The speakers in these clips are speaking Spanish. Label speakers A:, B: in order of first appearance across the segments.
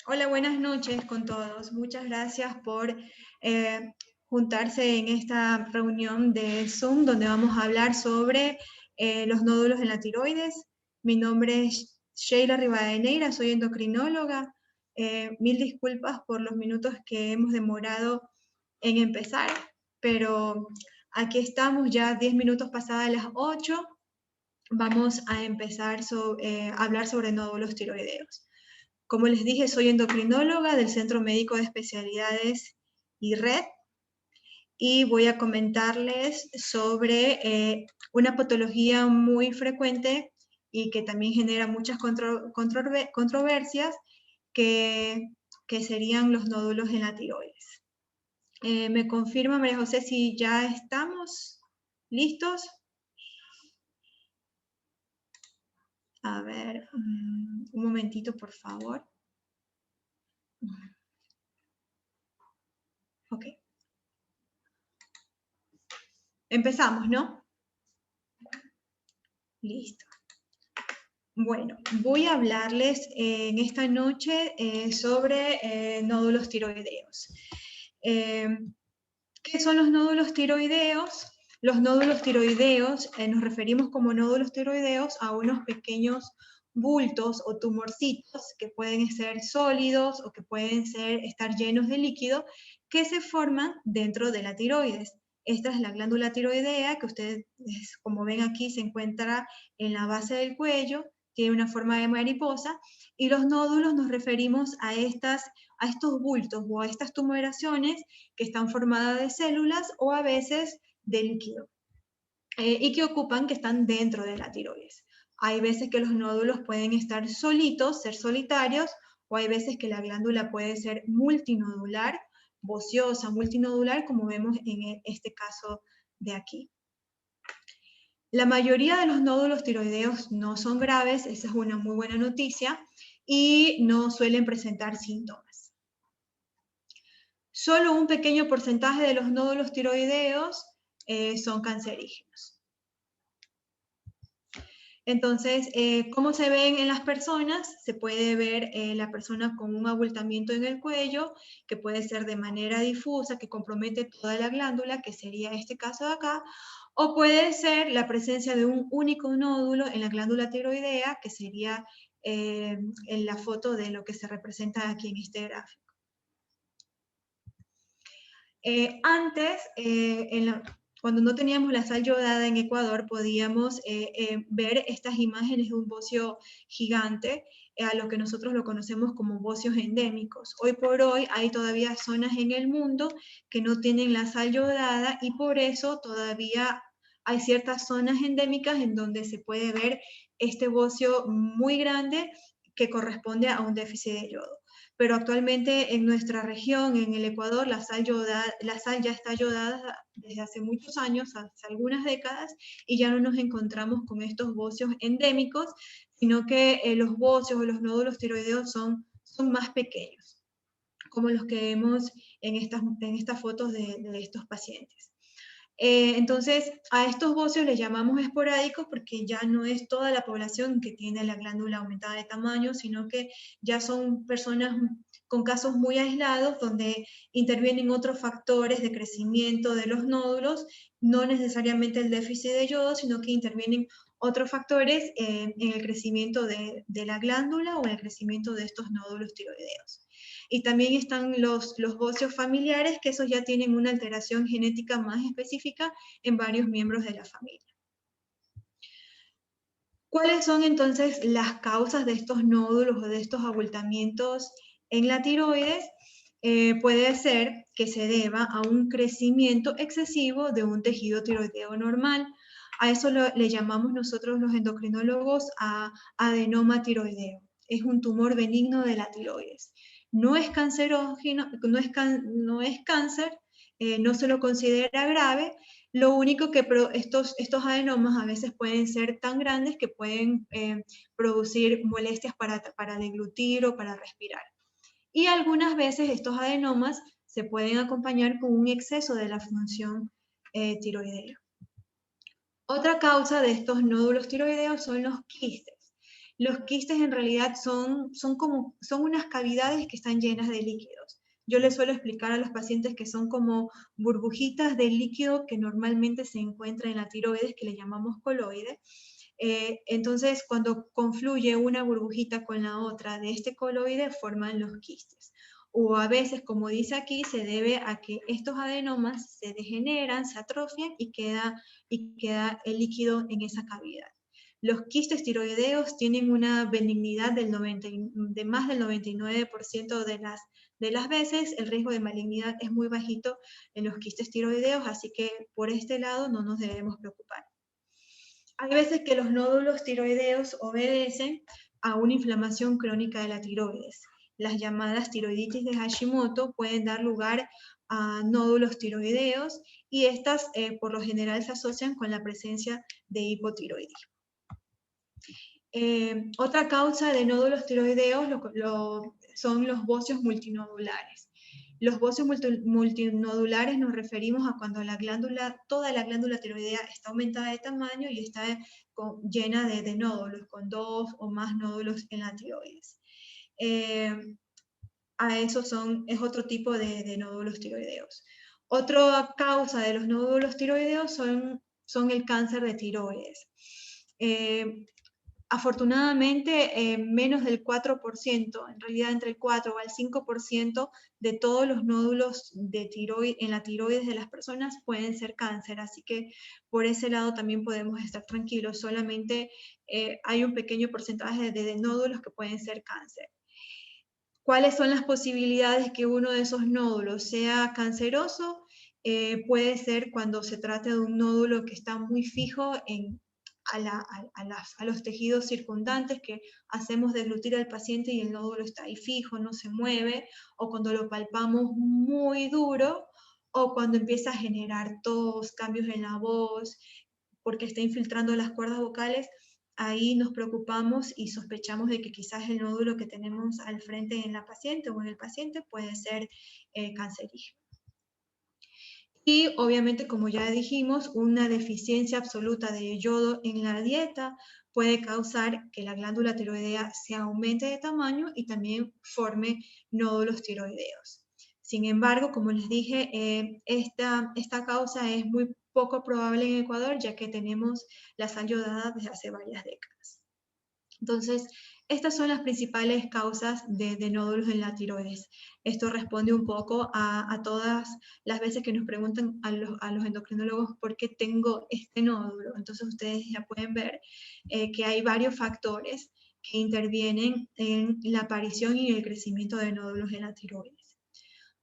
A: Hola, buenas noches con todos. Muchas gracias por eh, juntarse en esta reunión de Zoom donde vamos a hablar sobre los nódulos en la tiroides. Mi nombre es Sheila Rivadeneira, soy endocrinóloga. Mil disculpas por los minutos que hemos demorado en empezar, pero aquí estamos ya 10 minutos pasadas las 8. Vamos a empezar a hablar sobre nódulos tiroideos. Como les dije, soy endocrinóloga del Centro Médico de Especialidades IRED y voy a comentarles sobre una patología muy frecuente y que también genera muchas controversias, que serían los nódulos en la tiroides. ¿Me confirma, María José, si ya estamos listos? A ver, un momentito, por favor. Ok. Empezamos, ¿no? Listo. Bueno, voy a hablarles en esta noche sobre nódulos tiroideos. ¿Qué son los nódulos tiroideos? Los nódulos tiroideos, nos referimos como nódulos tiroideos a unos pequeños bultos o tumorcitos que pueden ser sólidos o que pueden estar llenos de líquido que se forman dentro de la tiroides. Esta es la glándula tiroidea que ustedes, como ven aquí, se encuentra en la base del cuello, tiene una forma de mariposa, y los nódulos nos referimos a estos bultos o a estas tumoraciones que están formadas de células o a veces de líquido y que están dentro de la tiroides. Hay veces que los nódulos pueden estar solitos, ser solitarios, o hay veces que la glándula puede ser multinodular, boceosa, multinodular, como vemos en este caso de aquí. La mayoría de los nódulos tiroideos no son graves, esa es una muy buena noticia, y no suelen presentar síntomas. Solo un pequeño porcentaje de los nódulos tiroideos son cancerígenos. Entonces, ¿cómo se ven en las personas? Se puede ver la persona con un abultamiento en el cuello, que puede ser de manera difusa, que compromete toda la glándula, que sería este caso de acá, o puede ser la presencia de un único nódulo en la glándula tiroidea, que sería en la foto de lo que se representa aquí en este gráfico. Antes, cuando no teníamos la sal yodada en Ecuador, podíamos ver estas imágenes de un bocio gigante, a lo que nosotros lo conocemos como bocios endémicos. Hoy por hoy hay todavía zonas en el mundo que no tienen la sal yodada y por eso todavía hay ciertas zonas endémicas en donde se puede ver este bocio muy grande que corresponde a un déficit de yodo. Pero actualmente en nuestra región, en el Ecuador, la sal ya está yodada desde hace muchos años, hace algunas décadas, y ya no nos encontramos con estos bocios endémicos, sino que los bocios o los nódulos tiroideos son más pequeños, como los que vemos en estas fotos de estos pacientes. Entonces, a estos bocios les llamamos esporádicos porque ya no es toda la población que tiene la glándula aumentada de tamaño, sino que ya son personas con casos muy aislados donde intervienen otros factores de crecimiento de los nódulos, no necesariamente el déficit de yodo, sino que intervienen otros factores en el crecimiento de la glándula o en el crecimiento de estos nódulos tiroideos. Y también están los bocios familiares, que esos ya tienen una alteración genética más específica en varios miembros de la familia. ¿Cuáles son entonces las causas de estos nódulos o de estos abultamientos en la tiroides? Puede ser que se deba a un crecimiento excesivo de un tejido tiroideo normal. A eso le llamamos nosotros los endocrinólogos adenoma tiroideo. Es un tumor benigno de la tiroides. No es cancerógeno, no es cáncer, no se lo considera grave. Lo único que estos adenomas a veces pueden ser tan grandes que pueden producir molestias para deglutir o para respirar. Y algunas veces estos adenomas se pueden acompañar con un exceso de la función tiroidea. Otra causa de estos nódulos tiroideos son los quistes. Los quistes en realidad son unas cavidades que están llenas de líquidos. Yo les suelo explicar a los pacientes que son como burbujitas de líquido que normalmente se encuentra en la tiroides, que le llamamos coloide. Entonces, cuando confluye una burbujita con la otra de este coloide, forman los quistes. O a veces, como dice aquí, se debe a que estos adenomas se degeneran, se atrofian y queda el líquido en esa cavidad. Los quistes tiroideos tienen una benignidad de más del 99% de las veces. El riesgo de malignidad es muy bajito en los quistes tiroideos, así que por este lado no nos debemos preocupar. Hay veces que los nódulos tiroideos obedecen a una inflamación crónica de la tiroides. Las llamadas tiroiditis de Hashimoto pueden dar lugar a nódulos tiroideos y estas por lo general se asocian con la presencia de hipotiroidismo. Otra causa de nódulos tiroideos son los bocios multinodulares. Los bocios multinodulares nos referimos a cuando toda la glándula tiroidea está aumentada de tamaño y está llena de nódulos, con 2 o más nódulos en la tiroides. Es otro tipo de nódulos tiroideos. Otra causa de los nódulos tiroideos son el cáncer de tiroides. Afortunadamente, menos del 4%, en realidad entre el 4 al 5% de todos los nódulos en la tiroides de las personas pueden ser cáncer, así que por ese lado también podemos estar tranquilos, solamente hay un pequeño porcentaje de nódulos que pueden ser cáncer. ¿Cuáles son las posibilidades que uno de esos nódulos sea canceroso? Puede ser cuando se trata de un nódulo que está muy fijo a los tejidos circundantes, que hacemos deglutir al paciente y el nódulo está ahí fijo, no se mueve, o cuando lo palpamos muy duro, o cuando empieza a generar tos, cambios en la voz, porque está infiltrando las cuerdas vocales. Ahí nos preocupamos y sospechamos de que quizás el nódulo que tenemos al frente en la paciente o en el paciente puede ser cancerígeno. Y obviamente, como ya dijimos, una deficiencia absoluta de yodo en la dieta puede causar que la glándula tiroidea se aumente de tamaño y también forme nódulos tiroideos. Sin embargo, como les dije, esta causa es muy poco probable en Ecuador, ya que tenemos la sal yodada desde hace varias décadas. Entonces, estas son las principales causas de nódulos en la tiroides. Esto responde un poco a todas las veces que nos preguntan a los endocrinólogos por qué tengo este nódulo. Entonces, ustedes ya pueden ver que hay varios factores que intervienen en la aparición y el crecimiento de nódulos en la tiroides.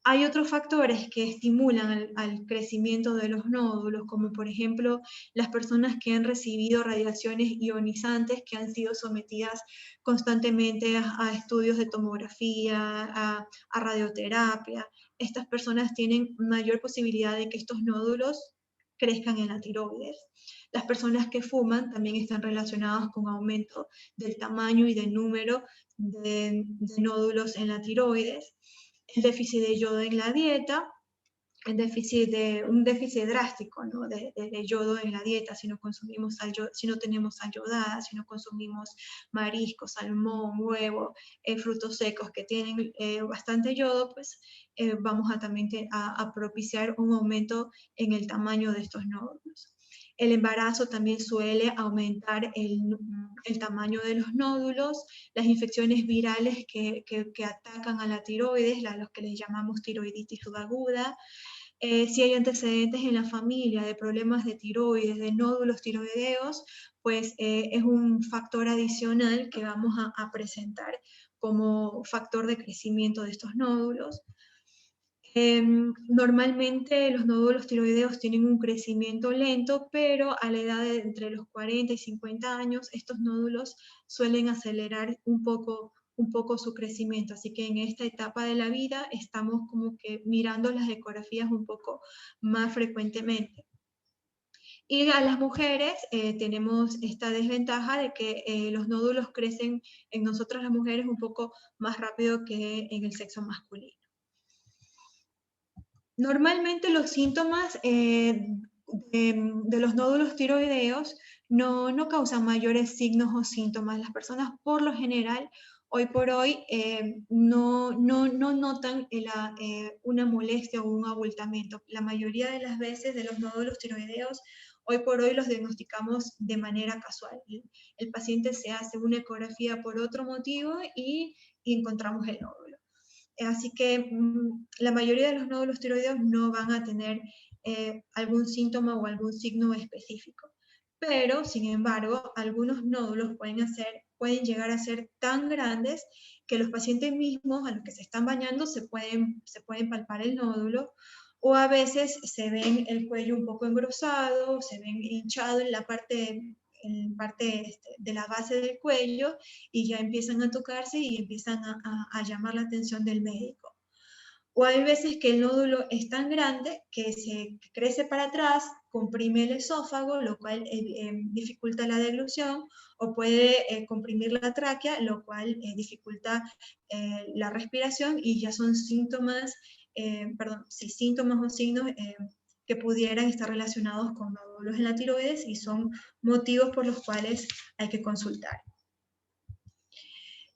A: Hay otros factores que estimulan al crecimiento de los nódulos, como por ejemplo las personas que han recibido radiaciones ionizantes, que han sido sometidas constantemente a estudios de tomografía, a radioterapia. Estas personas tienen mayor posibilidad de que estos nódulos crezcan en la tiroides. Las personas que fuman también están relacionadas con aumento del tamaño y del número de nódulos en la tiroides. El déficit de yodo en la dieta, un déficit drástico, ¿no? de yodo en la dieta, si no tenemos sal yodada, si no consumimos marisco, salmón, huevo, frutos secos que tienen bastante yodo, pues vamos también a propiciar un aumento en el tamaño de estos nódulos. El embarazo también suele aumentar el tamaño de los nódulos, las infecciones virales que atacan a la tiroides, los que les llamamos tiroiditis subaguda. Si hay antecedentes en la familia de problemas de tiroides, de nódulos tiroideos, pues es un factor adicional que vamos a presentar como factor de crecimiento de estos nódulos. Normalmente los nódulos tiroideos tienen un crecimiento lento, pero a la edad de entre los 40 y 50 años, estos nódulos suelen acelerar un poco su crecimiento. Así que en esta etapa de la vida estamos como que mirando las ecografías un poco más frecuentemente. Y a las mujeres tenemos esta desventaja de que los nódulos crecen en nosotras las mujeres un poco más rápido que en el sexo masculino. Normalmente los síntomas de los nódulos tiroideos no causan mayores signos o síntomas. Las personas por lo general, hoy por hoy, no notan una molestia o un abultamiento. La mayoría de las veces de los nódulos tiroideos, hoy por hoy los diagnosticamos de manera casual. El paciente se hace una ecografía por otro motivo y encontramos el nódulo. Así que la mayoría de los nódulos tiroideos no van a tener algún síntoma o algún signo específico. Pero, sin embargo, algunos nódulos pueden llegar a ser tan grandes que los pacientes mismos, a los que se están bañando, se pueden palpar el nódulo, o a veces se ven el cuello un poco engrosado, se ven hinchado en parte de la base del cuello, y ya empiezan a tocarse y empiezan a llamar la atención del médico. O hay veces que el nódulo es tan grande que se crece para atrás, comprime el esófago, lo cual dificulta la deglución, o puede comprimir la tráquea, lo cual dificulta la respiración, y ya son síntomas, síntomas o signos que pudieran estar relacionados con nódulos en la tiroides, y son motivos por los cuales hay que consultar.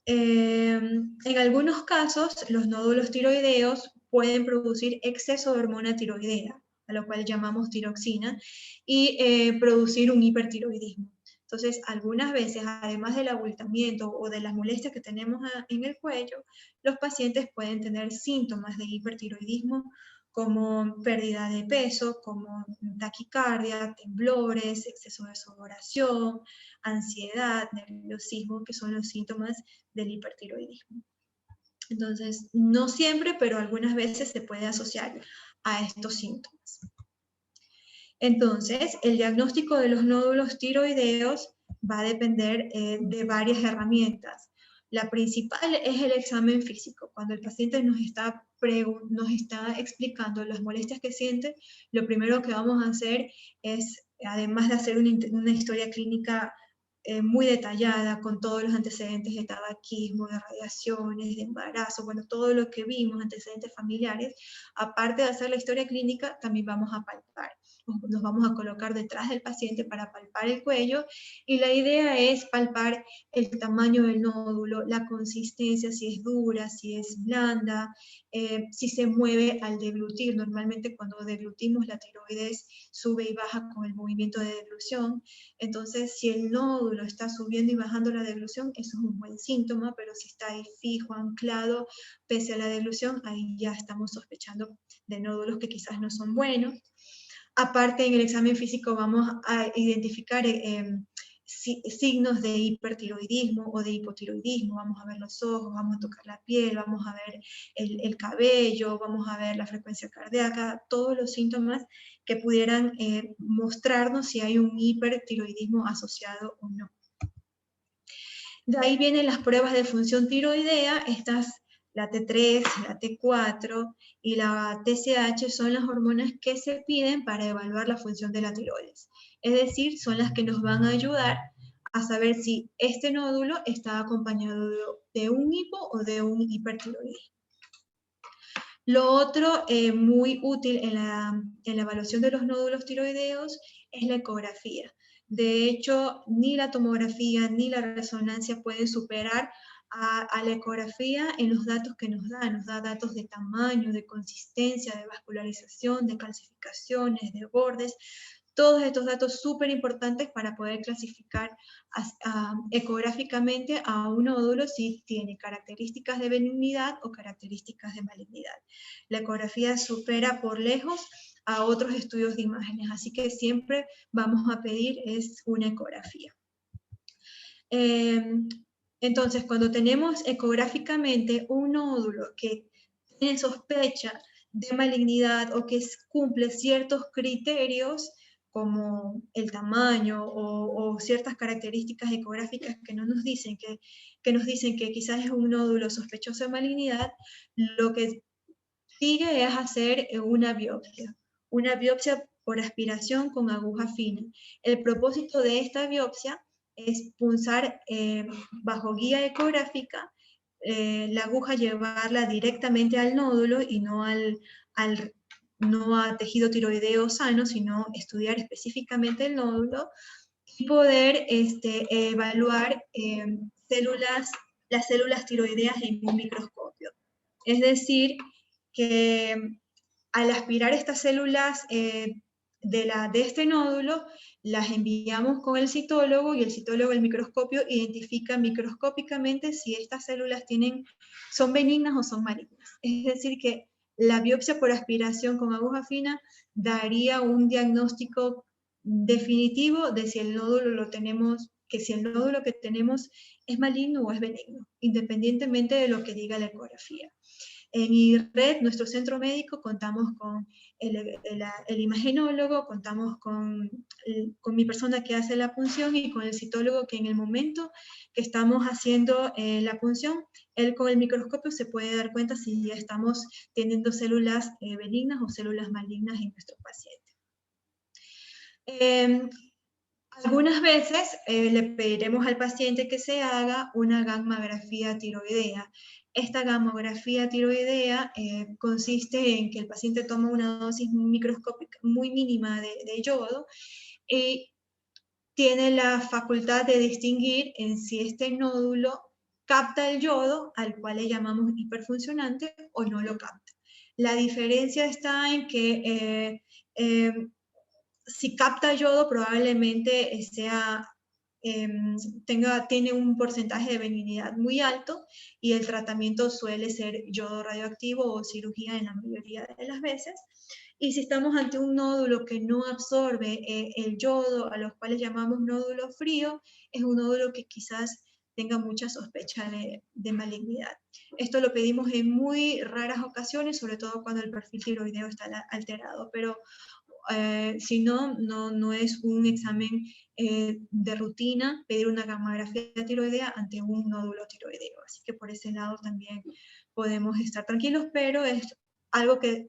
A: En algunos casos, los nódulos tiroideos pueden producir exceso de hormona tiroidea, a lo cual llamamos tiroxina, y producir un hipertiroidismo. Entonces, algunas veces, además del abultamiento o de las molestias que tenemos en el cuello, los pacientes pueden tener síntomas de hipertiroidismo, como pérdida de peso, como taquicardia, temblores, exceso de sudoración, ansiedad, nerviosismo, que son los síntomas del hipertiroidismo. Entonces, no siempre, pero algunas veces se puede asociar a estos síntomas. Entonces, el diagnóstico de los nódulos tiroideos va a depender de varias herramientas. La principal es el examen físico. Cuando el paciente nos está explicando las molestias que siente, lo primero que vamos a hacer es, además de hacer una historia clínica muy detallada, con todos los antecedentes de tabaquismo, de radiaciones, de embarazo, bueno, todo lo que vimos, antecedentes familiares, aparte de hacer la historia clínica, también vamos a palpar. Nos vamos a colocar detrás del paciente para palpar el cuello, y la idea es palpar el tamaño del nódulo, la consistencia, si es dura, si es blanda, si se mueve al deglutir. Normalmente cuando deglutimos la tiroides sube y baja con el movimiento de deglución. Entonces, si el nódulo está subiendo y bajando la deglución, eso es un buen síntoma, pero si está ahí fijo, anclado, pese a la deglución, ahí ya estamos sospechando de nódulos que quizás no son buenos. Aparte, en el examen físico vamos a identificar signos de hipertiroidismo o de hipotiroidismo. Vamos a ver los ojos, vamos a tocar la piel, vamos a ver el cabello, vamos a ver la frecuencia cardíaca, todos los síntomas que pudieran mostrarnos si hay un hipertiroidismo asociado o no. De ahí vienen las pruebas de función tiroidea. La T3, la T4 y la TSH son las hormonas que se piden para evaluar la función de la tiroides. Es decir, son las que nos van a ayudar a saber si este nódulo está acompañado de un hipo o de un hipertiroidismo. Lo otro muy útil en la evaluación de los nódulos tiroideos es la ecografía. De hecho, ni la tomografía ni la resonancia pueden superar a la ecografía en los datos que nos da datos de tamaño, de consistencia, de vascularización, de calcificaciones, de bordes. Todos estos datos súper importantes para poder clasificar ecográficamente a un nódulo si tiene características de benignidad o características de malignidad. La ecografía supera por lejos a otros estudios de imágenes, así que siempre vamos a pedir es una ecografía. Entonces, cuando tenemos ecográficamente un nódulo que tiene sospecha de malignidad o que cumple ciertos criterios, como el tamaño o ciertas características ecográficas que nos dicen que quizás es un nódulo sospechoso de malignidad, lo que sigue es hacer una biopsia por aspiración con aguja fina. El propósito de esta biopsia es punzar bajo guía ecográfica, la aguja llevarla directamente al nódulo y no a tejido tiroideo sano, sino estudiar específicamente el nódulo y poder evaluar las células tiroideas en un microscopio. Es decir, que al aspirar estas células de este nódulo, las enviamos con el citólogo y el citólogo del microscopio identifica microscópicamente si estas células son benignas o son malignas. Es decir, que la biopsia por aspiración con aguja fina daría un diagnóstico definitivo de si el nódulo que tenemos es maligno o es benigno, independientemente de lo que diga la ecografía. En IRRED, nuestro centro médico, contamos con el imagenólogo, contamos con mi persona que hace la punción y con el citólogo que en el momento que estamos haciendo la punción, él con el microscopio se puede dar cuenta si ya estamos teniendo células benignas o células malignas en nuestro paciente. Algunas veces le pediremos al paciente que se haga una gammagrafía tiroidea. Esta gamografía tiroidea consiste en que el paciente toma una dosis microscópica muy mínima de yodo y tiene la facultad de distinguir en si este nódulo capta el yodo, al cual le llamamos hiperfuncionante, o no lo capta. La diferencia está en que si capta yodo, probablemente tiene un porcentaje de benignidad muy alto y el tratamiento suele ser yodo radioactivo o cirugía en la mayoría de las veces. Y si estamos ante un nódulo que no absorbe el yodo, a los cuales llamamos nódulo frío, es un nódulo que quizás tenga mucha sospecha de malignidad. Esto lo pedimos en muy raras ocasiones, sobre todo cuando el perfil tiroideo está alterado, pero si no es un examen de rutina pedir una gamografía tiroidea ante un nódulo tiroideo. Así que por ese lado también podemos estar tranquilos, pero es algo que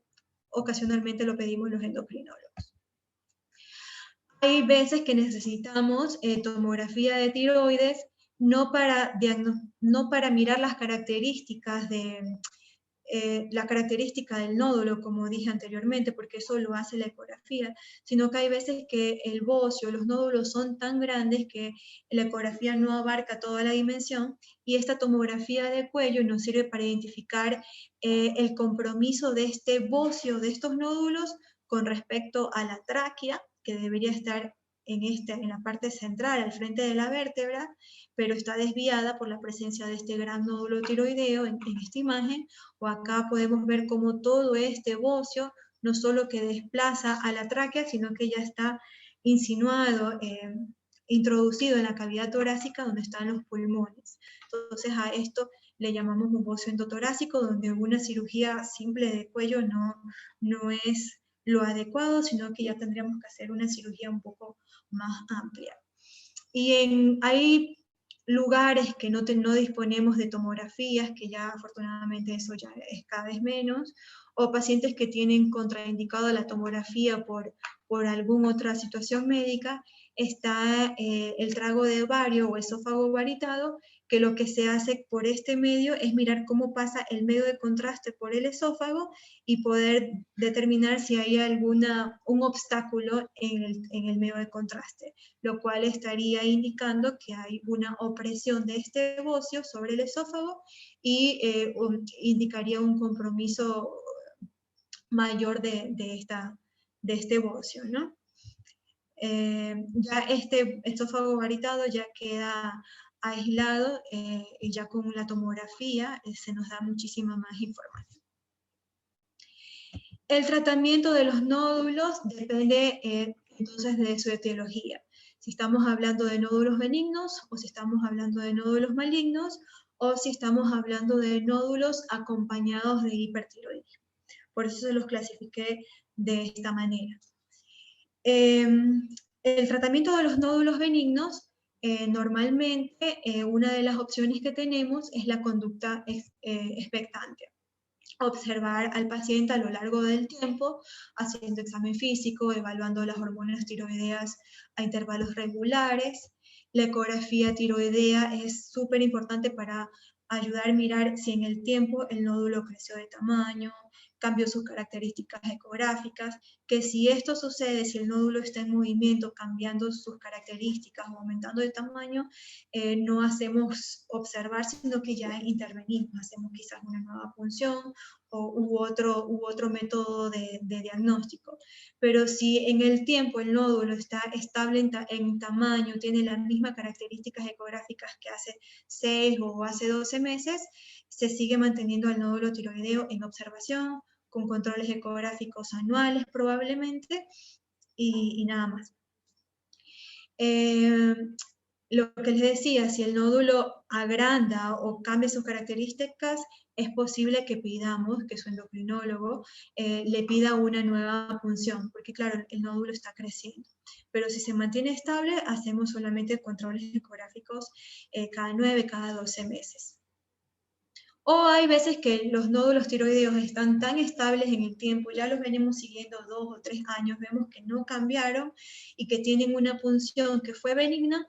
A: ocasionalmente lo pedimos los endocrinólogos. Hay veces que necesitamos tomografía de tiroides, no para mirar las características la característica del nódulo, como dije anteriormente, porque eso lo hace la ecografía, sino que hay veces que el bocio, los nódulos son tan grandes que la ecografía no abarca toda la dimensión y esta tomografía de cuello nos sirve para identificar el compromiso de este bocio, de estos nódulos, con respecto a la tráquea, que debería estar en la parte central, al frente de la vértebra, pero está desviada por la presencia de este gran nódulo tiroideo en esta imagen, o acá podemos ver cómo todo este bocio no solo que desplaza a la tráquea, sino que ya está insinuado, introducido en la cavidad torácica donde están los pulmones. Entonces a esto le llamamos un bocio endotorácico, donde una cirugía simple de cuello no es lo adecuado, sino que ya tendríamos que hacer una cirugía un poco más amplia. Y hay lugares que no disponemos de tomografías, que ya afortunadamente eso ya es cada vez menos, o pacientes que tienen contraindicado la tomografía por alguna otra situación médica, está el trago de ovario o esófago varitado, que lo que se hace por este medio es mirar cómo pasa el medio de contraste por el esófago y poder determinar si hay un obstáculo en el medio de contraste, lo cual estaría indicando que hay una opresión de este bocio sobre el esófago y indicaría un compromiso mayor de este bocio, ¿no? Ya este esófago varitado ya queda aislado y ya con la tomografía se nos da muchísima más información. El tratamiento de los nódulos depende entonces de su etiología. Si estamos hablando de nódulos benignos o si estamos hablando de nódulos malignos o si estamos hablando de nódulos acompañados de hipertiroidismo. Por eso se los clasifiqué de esta manera. El tratamiento de los nódulos benignos, normalmente una de las opciones que tenemos es la conducta expectante. Observar al paciente a lo largo del tiempo, haciendo examen físico, evaluando las hormonas tiroideas a intervalos regulares. La ecografía tiroidea es súper importante para ayudar a mirar si en el tiempo el nódulo creció de tamaño, cambió sus características ecográficas, que si esto sucede, si el nódulo está en movimiento, cambiando sus características o aumentando de tamaño, no hacemos observar, sino que ya intervenimos, hacemos quizás una nueva punción u otro método de diagnóstico. Pero si en el tiempo el nódulo está estable en tamaño, tiene las mismas características ecográficas que hace 6 o hace 12 meses, se sigue manteniendo el nódulo tiroideo en observación, con controles ecográficos anuales probablemente, y nada más. Lo que les decía, si el nódulo agranda o cambia sus características, es posible que pidamos que su endocrinólogo le pida una nueva punción, porque claro, el nódulo está creciendo. Pero si se mantiene estable, hacemos solamente controles ecográficos cada 9, cada 12 meses. O hay veces que los nódulos tiroideos están tan estables en el tiempo, ya los venimos siguiendo 2 o 3 años, vemos que no cambiaron y que tienen una punción que fue benigna,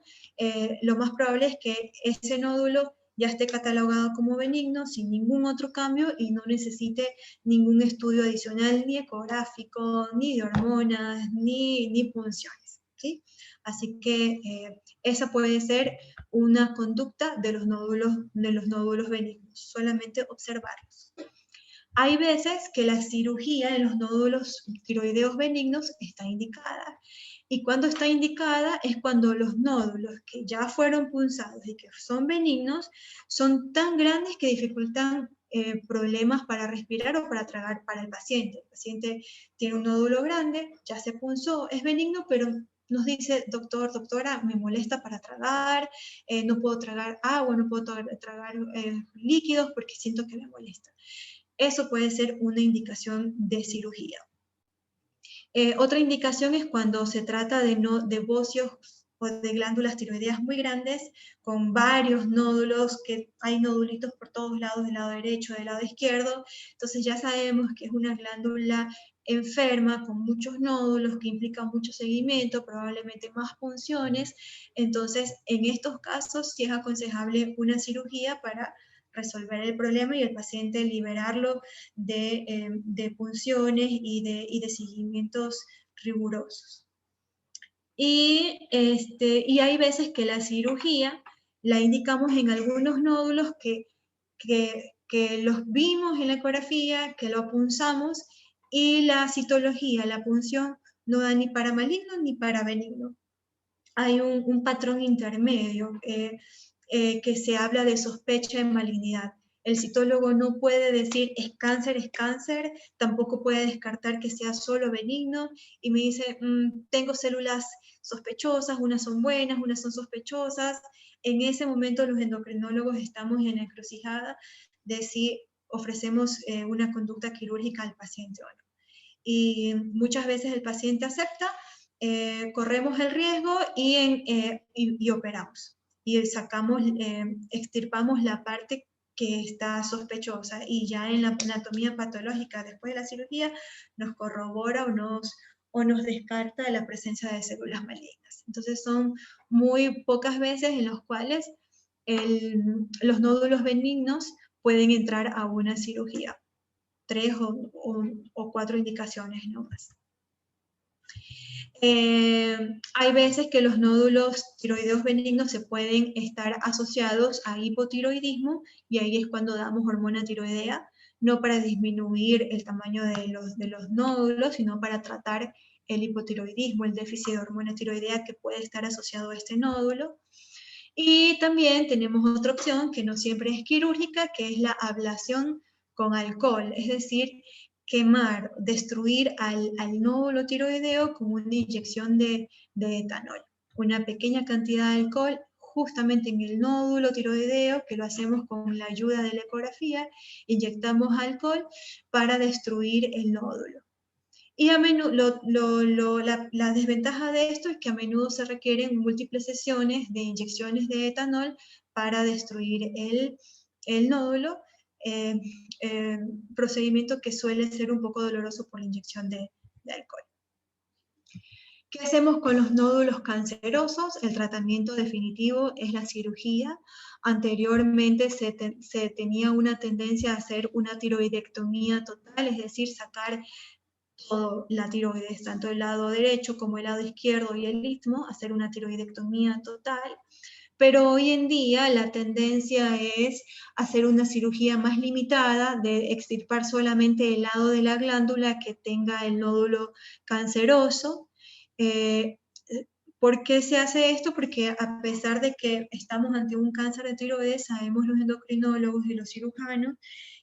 A: lo más probable es que ese nódulo ya esté catalogado como benigno, sin ningún otro cambio y no necesite ningún estudio adicional, ni ecográfico, ni de hormonas, ni punciones, ¿sí? Así que esa puede ser una conducta de los nódulos benignos, solamente observarlos. Hay veces que la cirugía en los nódulos tiroideos benignos está indicada. Y cuando está indicada es cuando los nódulos que ya fueron punzados y que son benignos son tan grandes que dificultan problemas para respirar o para tragar para el paciente. El paciente tiene un nódulo grande, ya se punzó, es benigno, pero nos dice, doctor, doctora, me molesta para tragar, no puedo tragar agua, no puedo tragar líquidos porque siento que me molesta. Eso puede ser una indicación de cirugía. Otra indicación es cuando se trata de bocios o de glándulas tiroideas muy grandes, con varios nódulos, que hay nodulitos por todos lados, del lado derecho, del lado izquierdo. Entonces ya sabemos que es una glándula enferma, con muchos nódulos, que implica mucho seguimiento, probablemente más punciones. Entonces, en estos casos sí es aconsejable una cirugía para resolver el problema y el paciente liberarlo de punciones y de seguimientos rigurosos. Y hay veces que la cirugía la indicamos en algunos nódulos que los vimos en la ecografía, que lo punzamos, y la citología, la punción, no da ni para maligno ni para benigno. Hay un patrón intermedio que se habla de sospecha de malignidad. El citólogo no puede decir es cáncer, tampoco puede descartar que sea solo benigno, y me dice, tengo células sospechosas, unas son buenas, unas son sospechosas. En ese momento los endocrinólogos estamos en la encrucijada de si ofrecemos una conducta quirúrgica al paciente o no. Y muchas veces el paciente acepta, corremos el riesgo y operamos. Y sacamos, extirpamos la parte que está sospechosa, y ya en la anatomía patológica después de la cirugía nos corrobora o nos descarta la presencia de células malignas. Entonces son muy pocas veces en las cuales los nódulos benignos pueden entrar a una cirugía. 3 o 4 indicaciones nomás. Hay veces que los nódulos tiroideos benignos se pueden estar asociados a hipotiroidismo, y ahí es cuando damos hormona tiroidea, no para disminuir el tamaño de los nódulos, sino para tratar el hipotiroidismo, el déficit de hormona tiroidea que puede estar asociado a este nódulo. Y también tenemos otra opción que no siempre es quirúrgica, que es la ablación con alcohol, es decir, quemar, destruir al nódulo tiroideo con una inyección de etanol. Una pequeña cantidad de alcohol justamente en el nódulo tiroideo, que lo hacemos con la ayuda de la ecografía, inyectamos alcohol para destruir el nódulo. Y a menudo, la desventaja de esto es que a menudo se requieren múltiples sesiones de inyecciones de etanol para destruir el nódulo, procedimiento que suele ser un poco doloroso por la inyección de alcohol. ¿Qué hacemos con los nódulos cancerosos? El tratamiento definitivo es la cirugía. Anteriormente se tenía una tendencia a hacer una tiroidectomía total, es decir, sacar toda la tiroides, tanto el lado derecho como el lado izquierdo y el istmo, hacer una tiroidectomía total. Pero hoy en día la tendencia es hacer una cirugía más limitada, de extirpar solamente el lado de la glándula que tenga el nódulo canceroso. ¿Por qué se hace esto? Porque a pesar de que estamos ante un cáncer de tiroides, sabemos los endocrinólogos y los cirujanos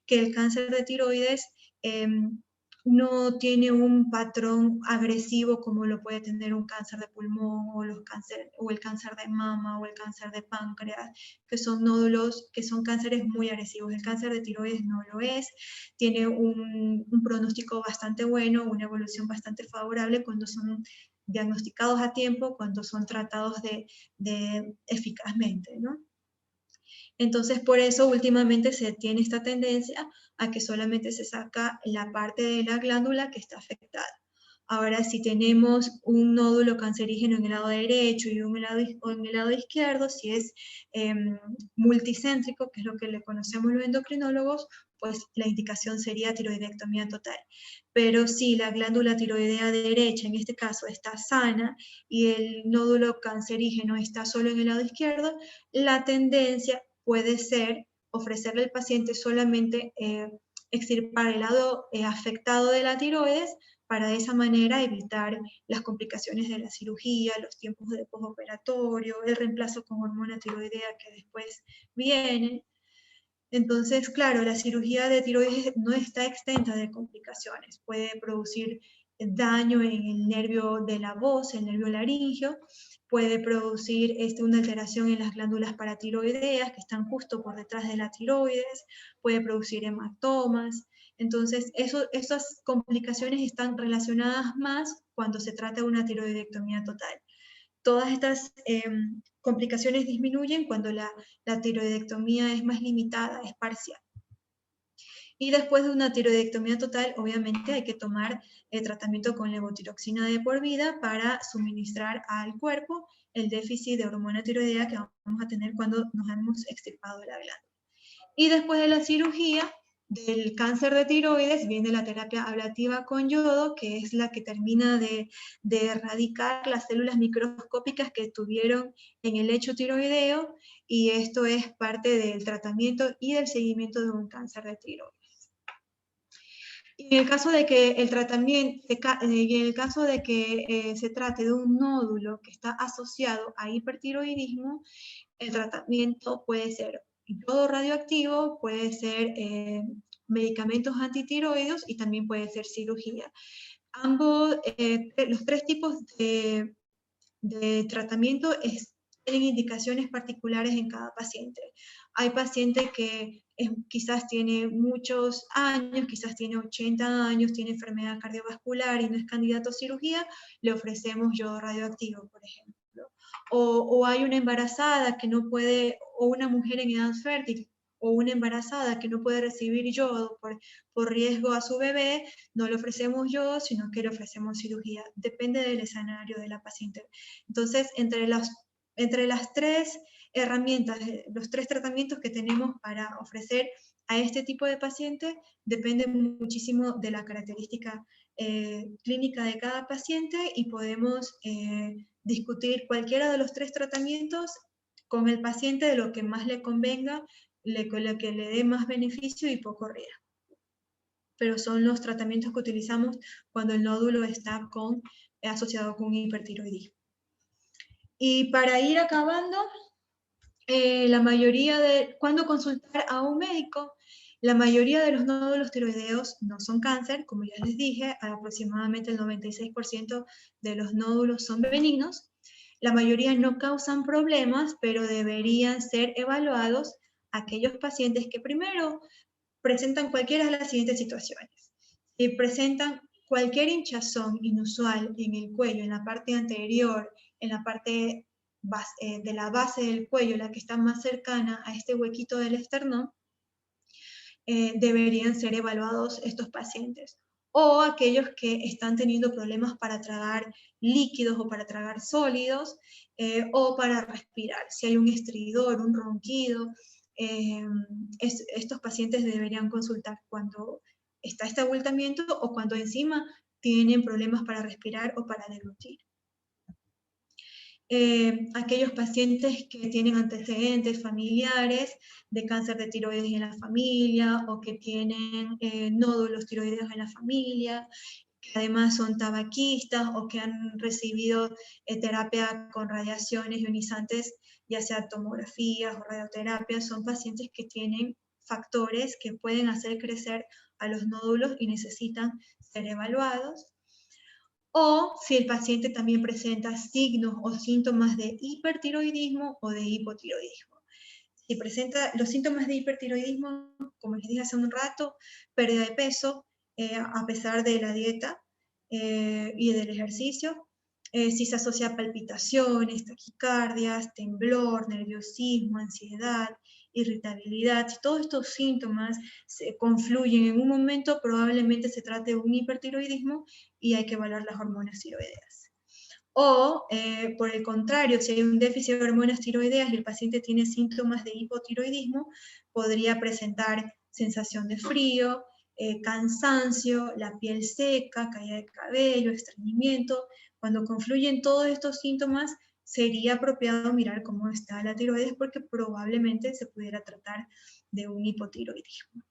A: que el cáncer de tiroides no tiene un patrón agresivo como lo puede tener un cáncer de pulmón o el cáncer de mama o el cáncer de páncreas, que son nódulos, que son cánceres muy agresivos. El cáncer de tiroides no lo es, tiene un pronóstico bastante bueno, una evolución bastante favorable cuando son diagnosticados a tiempo, cuando son tratados eficazmente, ¿no? Entonces, por eso últimamente se tiene esta tendencia a que solamente se saca la parte de la glándula que está afectada. Ahora, si tenemos un nódulo cancerígeno en el lado derecho y en el lado izquierdo, si es multicéntrico, que es lo que le conocemos los endocrinólogos, pues la indicación sería tiroidectomía total. Pero si la glándula tiroidea derecha, en este caso, está sana y el nódulo cancerígeno está solo en el lado izquierdo, la tendencia puede ser ofrecerle al paciente solamente extirpar el lado afectado de la tiroides para de esa manera evitar las complicaciones de la cirugía, los tiempos de postoperatorio, el reemplazo con hormona tiroidea que después viene. Entonces, claro, la cirugía de tiroides no está exenta de complicaciones. Puede producir daño en el nervio de la voz, el nervio laringio, puede producir una alteración en las glándulas paratiroideas que están justo por detrás de la tiroides, puede producir hematomas. Entonces, esas complicaciones están relacionadas más cuando se trata de una tiroidectomía total. Todas estas complicaciones disminuyen cuando la tiroidectomía es más limitada, es parcial. Y después de una tiroidectomía total, obviamente hay que tomar tratamiento con levotiroxina de por vida para suministrar al cuerpo el déficit de hormona tiroidea que vamos a tener cuando nos hemos extirpado la glándula. Y después de la cirugía del cáncer de tiroides viene la terapia ablativa con yodo, que es la que termina de erradicar las células microscópicas que tuvieron en el lecho tiroideo, y esto es parte del tratamiento y del seguimiento de un cáncer de tiroides. Y en el caso de que se trate de un nódulo que está asociado a hipertiroidismo, el tratamiento puede ser yodo radioactivo, puede ser medicamentos antitiroides y también puede ser cirugía. Los tres tipos de tratamiento tienen indicaciones particulares en cada paciente. Hay pacientes que quizás tiene muchos años, quizás tiene 80 años, tiene enfermedad cardiovascular y no es candidato a cirugía, le ofrecemos yodo radioactivo, por ejemplo. O hay una embarazada que no puede, o una mujer en edad fértil, o una embarazada que no puede recibir yodo por riesgo a su bebé, no le ofrecemos yodo, sino que le ofrecemos cirugía. Depende del escenario de la paciente. Entonces, entre las tres herramientas, los tres tratamientos que tenemos para ofrecer a este tipo de paciente, depende muchísimo de la característica clínica de cada paciente y podemos discutir cualquiera de los tres tratamientos con el paciente de lo que más le convenga, lo que le dé más beneficio y poco riesgo. Pero son los tratamientos que utilizamos cuando el nódulo está asociado con hipertiroidismo. Y para ir acabando, ¿cuándo consultar a un médico? La mayoría de los nódulos tiroideos no son cáncer, como ya les dije, aproximadamente el 96% de los nódulos son benignos. La mayoría no causan problemas, pero deberían ser evaluados aquellos pacientes que primero presentan cualquiera de las siguientes situaciones. Si presentan cualquier hinchazón inusual en el cuello, en la parte anterior, en la parte de la base del cuello, la que está más cercana a este huequito del esternón, deberían ser evaluados estos pacientes. o aquellos que están teniendo problemas para tragar líquidos o para tragar sólidos, o para respirar. Si hay un estridor, un ronquido, estos pacientes deberían consultar cuando está este abultamiento o cuando encima tienen problemas para respirar o para deglutir. Aquellos pacientes que tienen antecedentes familiares de cáncer de tiroides en la familia o que tienen nódulos tiroideos en la familia, que además son tabaquistas o que han recibido terapia con radiaciones ionizantes, ya sea tomografías o radioterapias, son pacientes que tienen factores que pueden hacer crecer a los nódulos y necesitan ser evaluados. O si el paciente también presenta signos o síntomas de hipertiroidismo o de hipotiroidismo. Si presenta los síntomas de hipertiroidismo, como les dije hace un rato, pérdida de peso a pesar de la dieta y del ejercicio, si se asocia a palpitaciones, taquicardias, temblor, nerviosismo, ansiedad, irritabilidad, si todos estos síntomas se confluyen en un momento, probablemente se trate de un hipertiroidismo y hay que evaluar las hormonas tiroideas. O, por el contrario, si hay un déficit de hormonas tiroideas y el paciente tiene síntomas de hipotiroidismo, podría presentar sensación de frío, cansancio, la piel seca, caída de cabello, estreñimiento. Cuando confluyen todos estos síntomas, sería apropiado mirar cómo está la tiroides porque probablemente se pudiera tratar de un hipotiroidismo.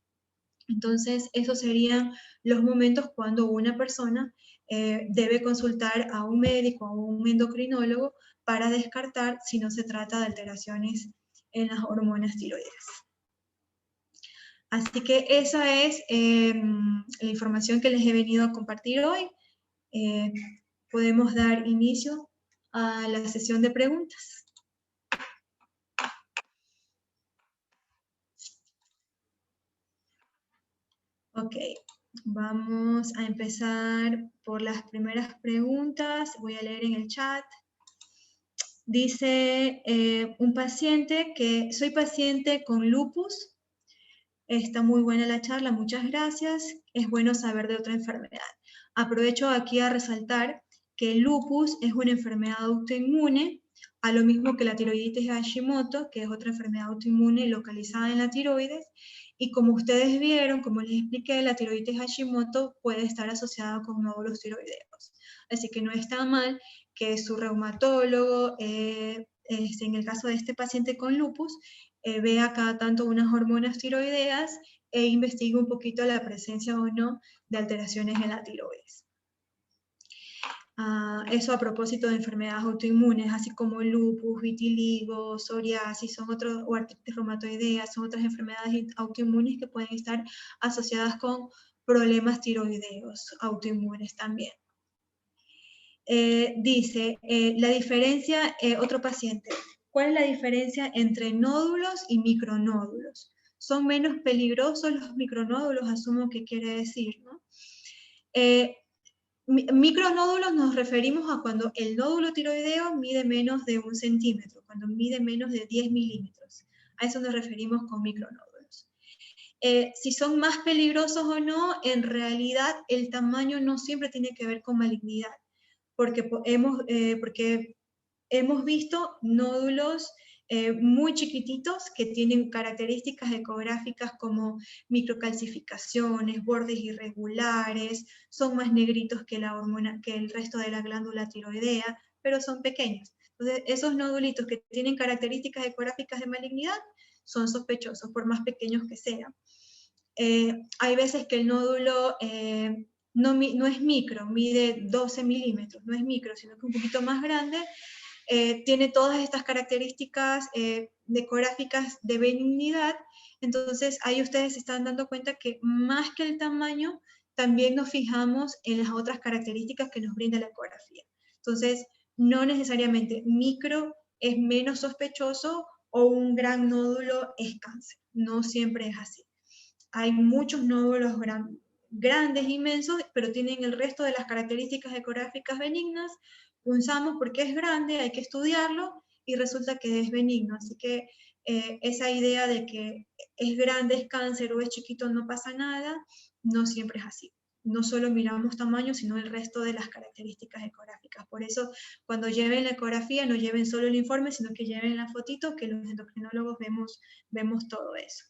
A: Entonces, esos serían los momentos cuando una persona debe consultar a un médico o un endocrinólogo para descartar si no se trata de alteraciones en las hormonas tiroides. Así que esa es la información que les he venido a compartir hoy. Podemos dar inicio a la sesión de preguntas. Ok, vamos a empezar por las primeras preguntas. Voy a leer en el chat. Dice un paciente que soy paciente con lupus. Está muy buena la charla, muchas gracias. Es bueno saber de otra enfermedad. Aprovecho aquí a resaltar que el lupus es una enfermedad autoinmune, a lo mismo que la tiroiditis Hashimoto, que es otra enfermedad autoinmune localizada en la tiroides. Y como ustedes vieron, como les expliqué, la tiroiditis Hashimoto puede estar asociada con nódulos tiroideos. Así que no está mal que su reumatólogo, en el caso de este paciente con lupus, vea cada tanto unas hormonas tiroideas e investigue un poquito la presencia o no de alteraciones en la tiroides. Eso a propósito de enfermedades autoinmunes, así como lupus, vitiligo, psoriasis, o artritis reumatoidea, son otras enfermedades autoinmunes que pueden estar asociadas con problemas tiroideos autoinmunes también. Dice, la diferencia, otro paciente, ¿cuál es la diferencia entre nódulos y micronódulos? ¿Son menos peligrosos los micronódulos? Asumo que quiere decir, ¿no? Micronódulos nos referimos a cuando el nódulo tiroideo mide menos de 1 centímetro, cuando mide menos de 10 milímetros. A eso nos referimos con micronódulos. Si son más peligrosos o no, en realidad el tamaño no siempre tiene que ver con malignidad, porque hemos visto nódulos muy chiquititos que tienen características ecográficas como microcalcificaciones, bordes irregulares, son más negritos que el resto de la glándula tiroidea, pero son pequeños. Entonces, esos nodulitos que tienen características ecográficas de malignidad son sospechosos, por más pequeños que sean. Hay veces que el nódulo no es micro, mide 12 milímetros, no es micro, sino que un poquito más grande, tiene todas estas características ecográficas de benignidad. Entonces ahí ustedes se están dando cuenta que más que el tamaño, también nos fijamos en las otras características que nos brinda la ecografía. Entonces, no necesariamente micro es menos sospechoso o un gran nódulo es cáncer, no siempre es así. Hay muchos nódulos grandes, inmensos, pero tienen el resto de las características ecográficas benignas. Punzamos porque es grande, hay que estudiarlo y resulta que es benigno. Así que esa idea de que es grande, es cáncer o es chiquito, no pasa nada, no siempre es así. no solo miramos tamaño, sino el resto de las características ecográficas. Por eso, cuando lleven la ecografía, no lleven solo el informe, sino que lleven la fotito, que los endocrinólogos vemos todo eso.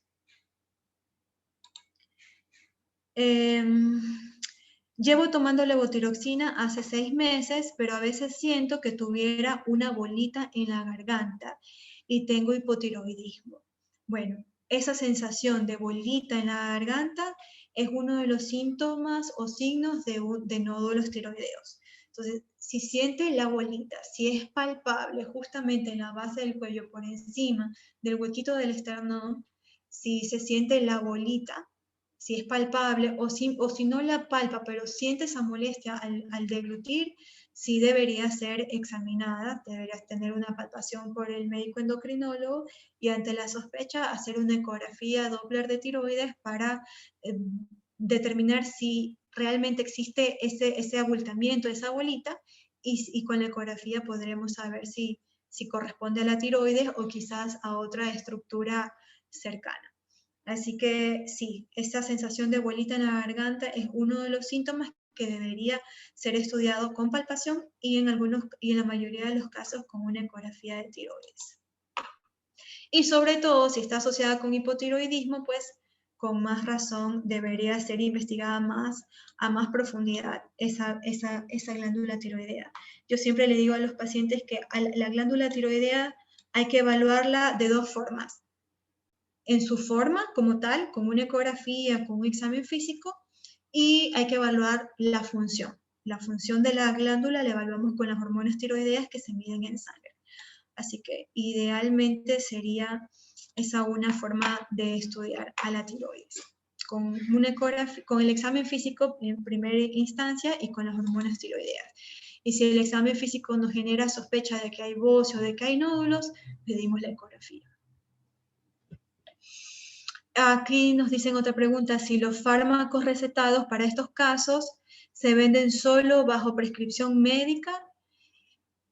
A: Llevo tomando levotiroxina hace 6 meses, pero a veces siento que tuviera una bolita en la garganta y tengo hipotiroidismo. Bueno, esa sensación de bolita en la garganta es uno de los síntomas o signos de nódulos tiroideos. Entonces, si siente la bolita, si es palpable justamente en la base del cuello, por encima del huequito del esternón, si se siente la bolita, si es palpable, o si no la palpa, pero siente esa molestia al deglutir, sí debería ser examinada, deberías tener una palpación por el médico endocrinólogo y ante la sospecha hacer una ecografía Doppler de tiroides para determinar si realmente existe ese abultamiento, esa bolita, y con la ecografía podremos saber si corresponde a la tiroides o quizás a otra estructura cercana. Así que sí, esa sensación de bolita en la garganta es uno de los síntomas que debería ser estudiado con palpación y en la mayoría de los casos con una ecografía de tiroides. Y sobre todo, si está asociada con hipotiroidismo, pues con más razón debería ser investigada a más profundidad esa glándula tiroidea. Yo siempre le digo a los pacientes que la glándula tiroidea hay que evaluarla de 2 formas. En su forma como tal, con una ecografía, con un examen físico, y hay que evaluar la función. La función de la glándula la evaluamos con las hormonas tiroideas que se miden en sangre. Así que idealmente sería esa una forma de estudiar a la tiroides. Con una ecografía, con el examen físico en primera instancia y con las hormonas tiroideas. Y si el examen físico nos genera sospecha de que hay bocio o de que hay nódulos, pedimos la ecografía. Aquí nos dicen otra pregunta, si los fármacos recetados para estos casos se venden solo bajo prescripción médica,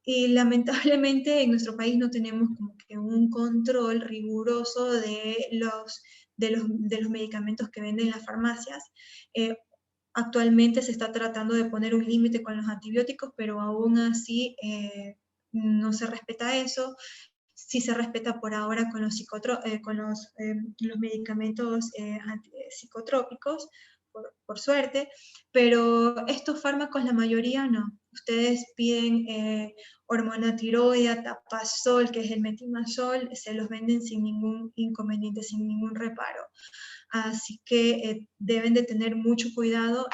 A: y lamentablemente en nuestro país no tenemos como que un control riguroso de los medicamentos que venden en las farmacias. Actualmente se está tratando de poner un límite con los antibióticos, pero aún así no se respeta eso. Sí se respeta por ahora con los medicamentos psicotrópicos, por suerte, pero estos fármacos la mayoría no. Ustedes piden hormona tiroidea, tapazol, que es el metimazol, se los venden sin ningún inconveniente, sin ningún reparo. Así que deben de tener mucho cuidado,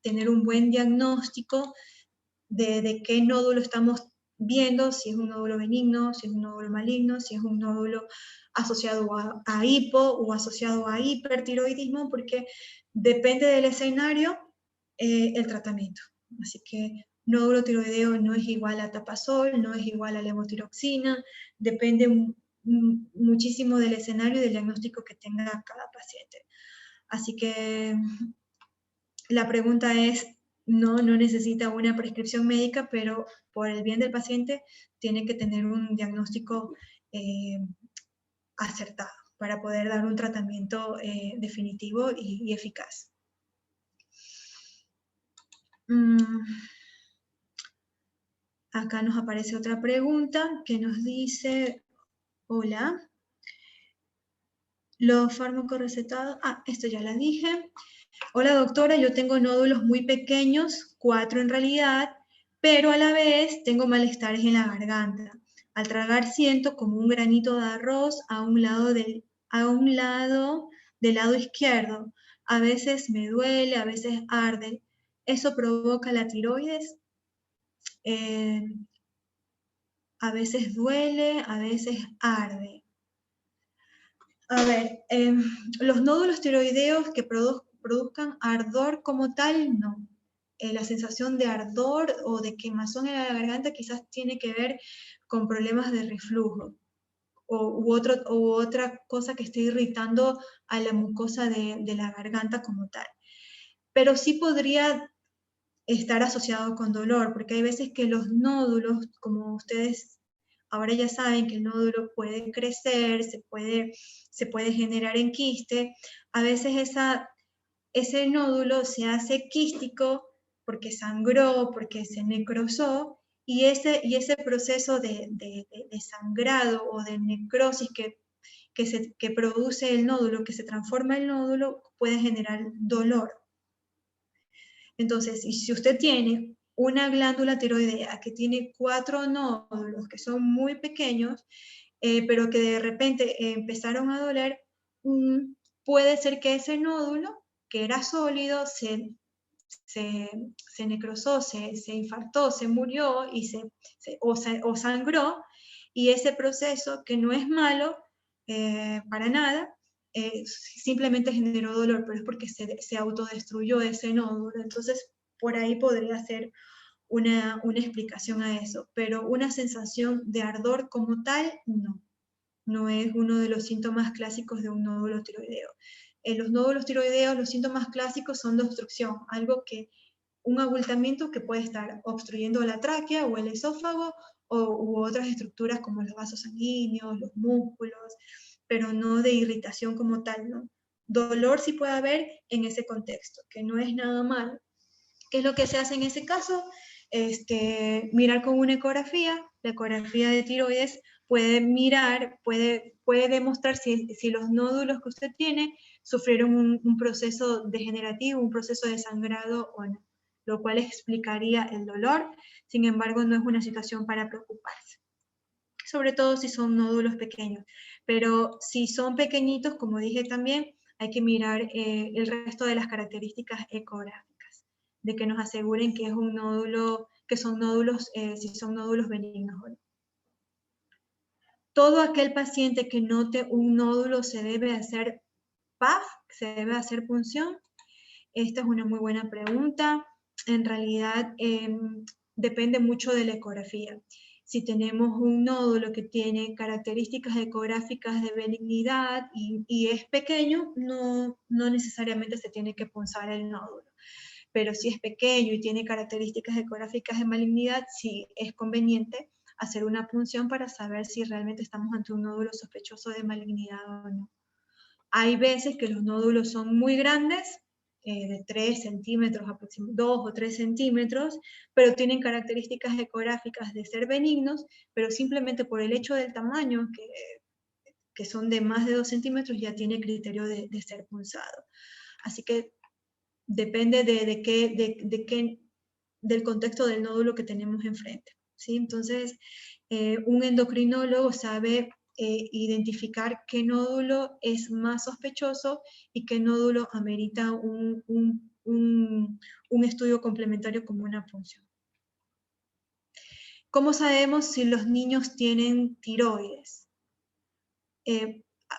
A: tener un buen diagnóstico de qué nódulo estamos viendo, si es un nódulo benigno, si es un nódulo maligno, si es un nódulo asociado a hipo o asociado a hipertiroidismo, porque depende del escenario el tratamiento. Así que nódulo tiroideo no es igual a tapazol, no es igual a levotiroxina, depende muchísimo del escenario y del diagnóstico que tenga cada paciente. Así que la pregunta es, no necesita una prescripción médica, pero por el bien del paciente tiene que tener un diagnóstico acertado para poder dar un tratamiento definitivo y eficaz. Acá nos aparece otra pregunta que nos dice, hola, los fármacos recetados, esto ya la dije. Hola doctora, yo tengo nódulos muy pequeños, 4 en realidad, pero a la vez tengo malestares en la garganta. Al tragar siento como un granito de arroz a un lado del lado izquierdo. A veces me duele, a veces arde. ¿Eso provoca la tiroides? A veces duele, a veces arde. A ver, los nódulos tiroideos que produzcan ardor como tal, no. La sensación de ardor o de quemazón en la garganta quizás tiene que ver con problemas de reflujo u otra cosa que esté irritando a la mucosa de la garganta como tal. Pero sí podría estar asociado con dolor, porque hay veces que los nódulos, como ustedes ahora ya saben que el nódulo puede crecer, se puede generar en quiste, a veces ese nódulo se hace quístico porque sangró, porque se necrosó, y ese proceso de sangrado o de necrosis que produce el nódulo, que se transforma el nódulo, puede generar dolor. Entonces, si usted tiene una glándula tiroidea que tiene 4 nódulos que son muy pequeños, pero que de repente empezaron a doler, puede ser que ese nódulo, que era sólido, se necrosó, se infartó, se murió o sangró, y ese proceso, que no es malo para nada, simplemente generó dolor, pero es porque se autodestruyó ese nódulo. Entonces, por ahí podría ser una explicación a eso, pero una sensación de ardor como tal, no. No es uno de los síntomas clásicos de un nódulo tiroideo. En los nódulos tiroideos, los síntomas clásicos son de obstrucción, un abultamiento que puede estar obstruyendo la tráquea o el esófago u otras estructuras como los vasos sanguíneos, los músculos, pero no de irritación como tal, ¿no? Dolor sí puede haber en ese contexto, que no es nada malo. ¿Qué es lo que se hace en ese caso? Mirar con una ecografía. La ecografía de tiroides puede mirar, puede demostrar si los nódulos que usted tiene sufrieron un proceso degenerativo, un proceso de sangrado o no, lo cual explicaría el dolor. Sin embargo, no es una situación para preocuparse, sobre todo si son nódulos pequeños. Pero si son pequeñitos, como dije también, hay que mirar el resto de las características ecográficas, de que nos aseguren que es un nódulo, que son nódulos, si son nódulos benignos o no. Todo aquel paciente que note un nódulo se debe hacer PAF, se debe hacer punción. Esta es una muy buena pregunta. En realidad depende mucho de la ecografía. Si tenemos un nódulo que tiene características ecográficas de benignidad y es pequeño, no necesariamente se tiene que punzar el nódulo. Pero si es pequeño y tiene características ecográficas de malignidad, sí es conveniente hacer una punción para saber si realmente estamos ante un nódulo sospechoso de malignidad o no. Hay veces que los nódulos son muy grandes, de 3 centímetros, 2 o 3 centímetros, pero tienen características ecográficas de ser benignos, pero simplemente por el hecho del tamaño, que son de más de 2 centímetros, ya tiene criterio de ser punzado. Así que depende del contexto del nódulo que tenemos enfrente, ¿sí? Entonces, un endocrinólogo sabe identificar qué nódulo es más sospechoso y qué nódulo amerita un estudio complementario como una punción. ¿Cómo sabemos si los niños tienen tiroides?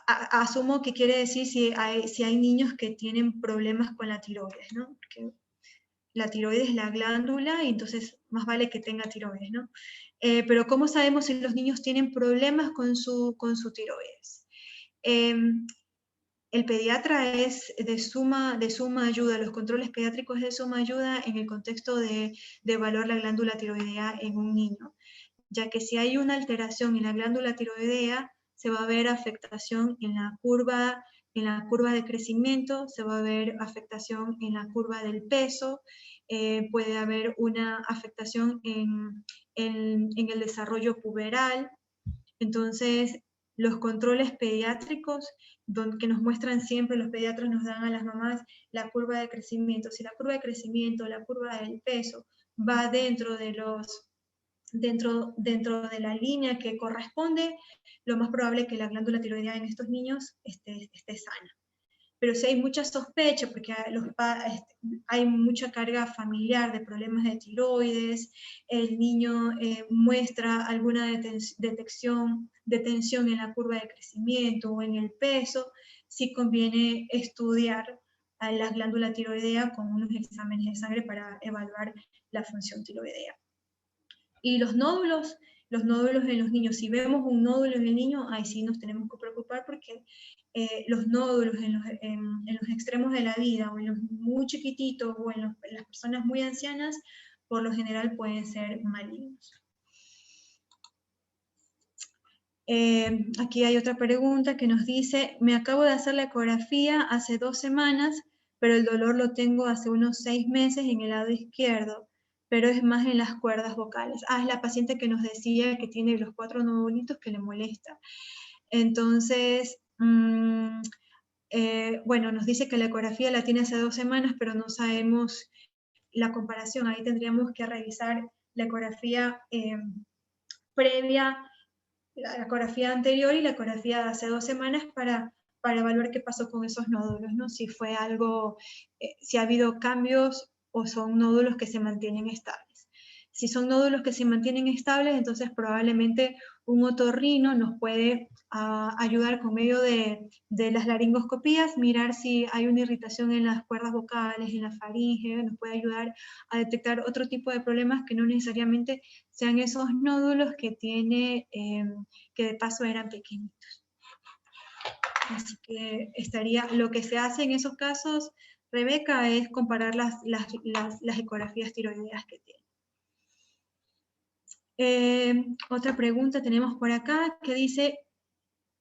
A: Asumo que quiere decir si hay niños que tienen problemas con la tiroides, ¿no? Porque la tiroides es la glándula y entonces más vale que tenga tiroides, ¿no? Pero ¿cómo sabemos si los niños tienen problemas con su tiroides? El pediatra es de suma ayuda, los controles pediátricos es de suma ayuda en el contexto de evaluar la glándula tiroidea en un niño, ya que si hay una alteración en la glándula tiroidea, se va a ver afectación en la curva de crecimiento, se va a ver afectación en la curva del peso, puede haber una afectación en el desarrollo puberal. Entonces, los controles pediátricos que nos muestran siempre, los pediatras nos dan a las mamás la curva de crecimiento. Si la curva de crecimiento, la curva del peso va dentro de la línea que corresponde, lo más probable es que la glándula tiroidea en estos niños esté sana. Pero si hay mucha sospecha, porque hay mucha carga familiar de problemas de tiroides, el niño muestra alguna detención en la curva de crecimiento o en el peso, sí conviene estudiar a la glándula tiroidea con unos exámenes de sangre para evaluar la función tiroidea. Y los nódulos en los niños, si vemos un nódulo en el niño, ahí sí nos tenemos que preocupar porque los nódulos en los extremos de la vida, o en los muy chiquititos, o en las personas muy ancianas, por lo general pueden ser malignos. Aquí hay otra pregunta que nos dice, me acabo de hacer la ecografía hace 2 semanas, pero el dolor lo tengo hace unos 6 meses en el lado izquierdo, pero es más en las cuerdas vocales. Es la paciente que nos decía que tiene los 4 nodulitos que le molesta. Entonces, bueno, nos dice que la ecografía la tiene hace 2 semanas, pero no sabemos la comparación. Ahí tendríamos que revisar la ecografía previa, la ecografía anterior y la ecografía de hace 2 semanas para evaluar qué pasó con esos nódulos, ¿no? Si fue algo, si ha habido cambios o son nódulos que se mantienen estables. Si son nódulos que se mantienen estables, entonces probablemente un otorrino nos puede ayudar con medio de las laringoscopías, mirar si hay una irritación en las cuerdas vocales, en la faringe, nos puede ayudar a detectar otro tipo de problemas que no necesariamente sean esos nódulos que tiene, que de paso eran pequeñitos. Así que lo que se hace en esos casos, Rebeca, es comparar las ecografías tiroideas que tiene. Otra pregunta tenemos por acá que dice,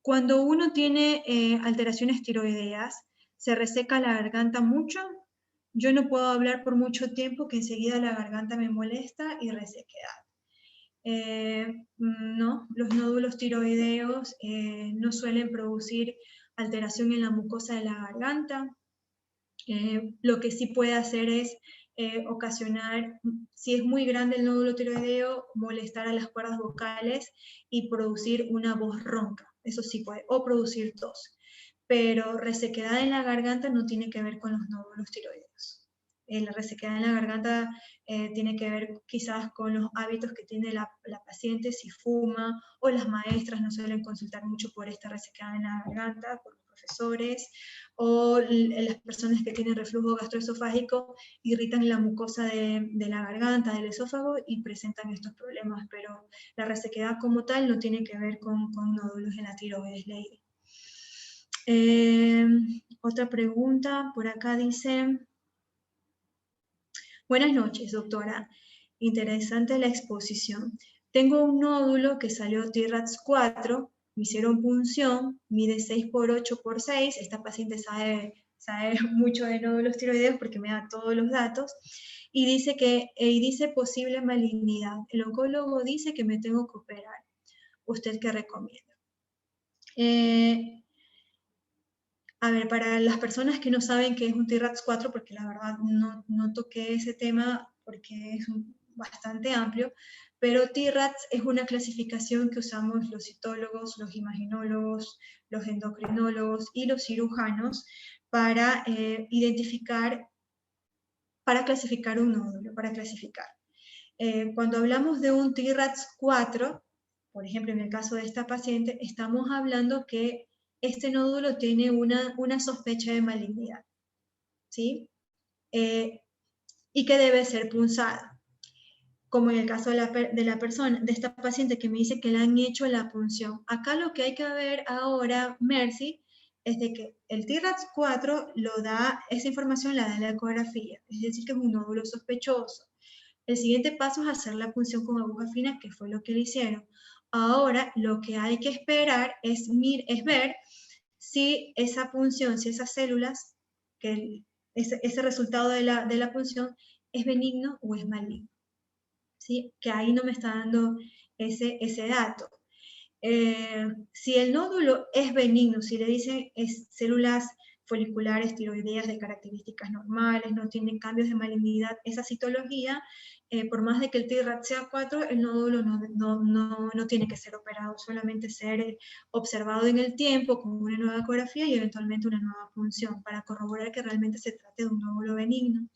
A: cuando uno tiene alteraciones tiroideas, ¿se reseca la garganta mucho? Yo no puedo hablar por mucho tiempo que enseguida la garganta me molesta y resequedad. No, los nódulos tiroideos no suelen producir alteración en la mucosa de la garganta. Lo que sí puede hacer es ocasionar, si es muy grande el nódulo tiroideo, molestar a las cuerdas vocales y producir una voz ronca. Eso sí puede, o producir tos. Pero resequedad en la garganta no tiene que ver con los nódulos tiroideos. La resequedad en la garganta tiene que ver quizás con los hábitos que tiene la paciente, si fuma, o las maestras no suelen consultar mucho por esta resequedad en la garganta, por los profesores, o las personas que tienen reflujo gastroesofágico irritan la mucosa de la garganta, del esófago y presentan estos problemas, pero la resequedad como tal no tiene que ver con nódulos en la tiroides, Lady. Otra pregunta, por acá dice, buenas noches, doctora. Interesante la exposición. Tengo un nódulo que salió TRAX 4, me hicieron punción, mide 6 por 8 por 6. Esta paciente sabe mucho de nódulos tiroideos porque me da todos los datos. Y dice posible malignidad. El oncólogo dice que me tengo que operar. ¿Usted qué recomienda? A ver, para las personas que no saben qué es un TRAX 4, porque la verdad no toqué ese tema porque es bastante amplio, pero TRAX es una clasificación que usamos los citólogos, los imaginólogos, los endocrinólogos y los cirujanos para identificar, para clasificar un nódulo, para clasificar. Cuando hablamos de un TRAX 4, por ejemplo, en el caso de esta paciente, estamos hablando que este nódulo tiene una sospecha de malignidad, ¿sí? Y que debe ser punzada. Como en el caso de esta paciente que me dice que le han hecho la punción. Acá lo que hay que ver ahora, Mercy, es de que el TRAX 4 esa información la da la ecografía, es decir, que es un nódulo sospechoso. El siguiente paso es hacer la punción con aguja fina, que fue lo que le hicieron. Ahora, lo que hay que esperar es ver si esa punción, si esas células, ese resultado de la punción es benigno o es maligno. ¿Sí? Que ahí no me está dando ese dato. Si el nódulo es benigno, si le dicen células foliculares tiroideas de características normales, no tienen cambios de malignidad, esa citología, por más de que el TRAX sea 4, el nódulo no tiene que ser operado, solamente ser observado en el tiempo con una nueva ecografía y eventualmente una nueva punción para corroborar que realmente se trate de un nódulo benigno.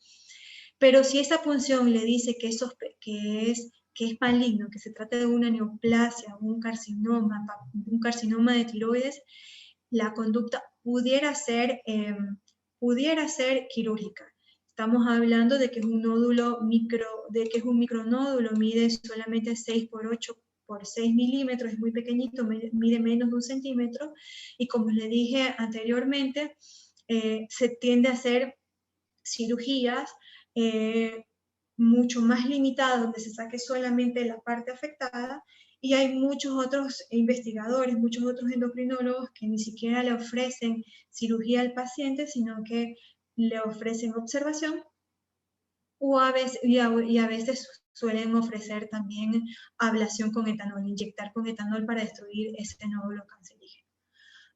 A: Pero si esa punción le dice que es maligno, que se trata de una neoplasia, un carcinoma de tiroides, la conducta pudiera ser quirúrgica. Estamos hablando de que es un nódulo que es un micronódulo, mide solamente 6 por 8 por 6 milímetros, es muy pequeñito, mide menos de 1 centímetro, y como les dije anteriormente, se tiende a hacer cirugías mucho más limitadas, donde se saque solamente la parte afectada, y hay muchos otros investigadores, muchos otros endocrinólogos que ni siquiera le ofrecen cirugía al paciente, sino que le ofrecen observación, y a veces suelen ofrecer también ablación con etanol, inyectar con etanol para destruir ese nódulo cancerígeno.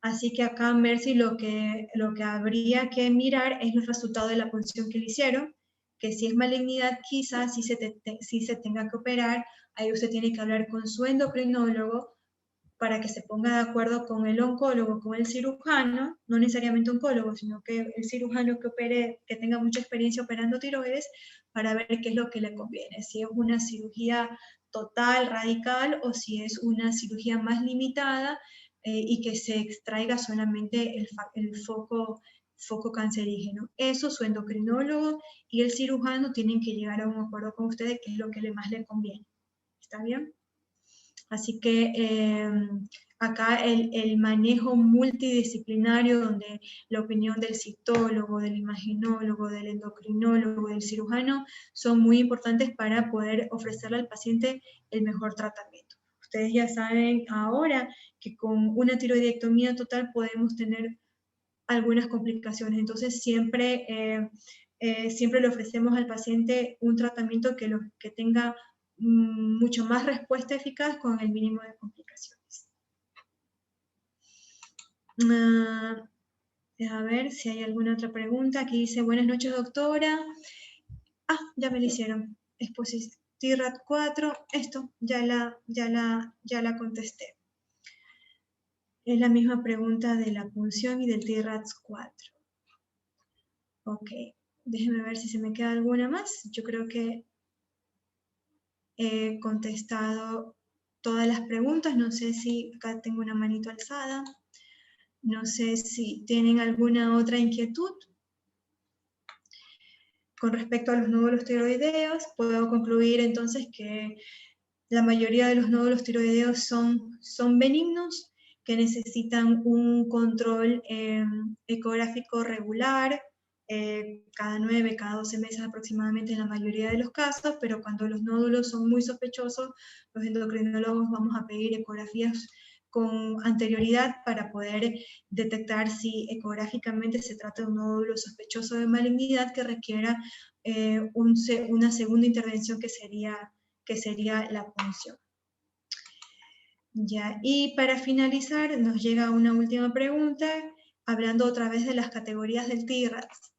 A: Así que acá en Mercy lo que habría que mirar es los resultados de la punción que le hicieron, que si es malignidad quizás si se tenga que operar, ahí usted tiene que hablar con su endocrinólogo para que se ponga de acuerdo con el oncólogo, con el cirujano, no necesariamente oncólogo, sino que el cirujano que opere, que tenga mucha experiencia operando tiroides, para ver qué es lo que le conviene, si es una cirugía total, radical, o si es una cirugía más limitada y que se extraiga solamente el foco cancerígeno. Eso su endocrinólogo y el cirujano tienen que llegar a un acuerdo con ustedes qué es lo que más le conviene. ¿Está bien? Así que acá el manejo multidisciplinario, donde la opinión del citólogo, del imaginólogo, del endocrinólogo, del cirujano, son muy importantes para poder ofrecerle al paciente el mejor tratamiento. Ustedes ya saben ahora que con una tiroidectomía total podemos tener algunas complicaciones, entonces siempre le ofrecemos al paciente un tratamiento que tenga mucho más respuesta eficaz con el mínimo de complicaciones. A ver si hay alguna otra pregunta. Aquí dice, buenas noches, doctora. Ya me lo hicieron. TIRAT 4, esto ya la contesté. Es la misma pregunta de la punción y del TIRAT 4. Ok, déjenme ver si se me queda alguna más. Yo creo que he contestado todas las preguntas. No sé si acá tengo una manito alzada. No sé si tienen alguna otra inquietud. Con respecto a los nódulos tiroideos, puedo concluir entonces que la mayoría de los nódulos tiroideos son benignos, que necesitan un control ecográfico regular, cada 9, cada 12 meses aproximadamente en la mayoría de los casos, pero cuando los nódulos son muy sospechosos, los endocrinólogos vamos a pedir ecografías con anterioridad para poder detectar si ecográficamente se trata de un nódulo sospechoso de malignidad que requiera una segunda intervención que sería la punción. Ya, y para finalizar, nos llega una última pregunta, hablando otra vez de las categorías del TIRATS.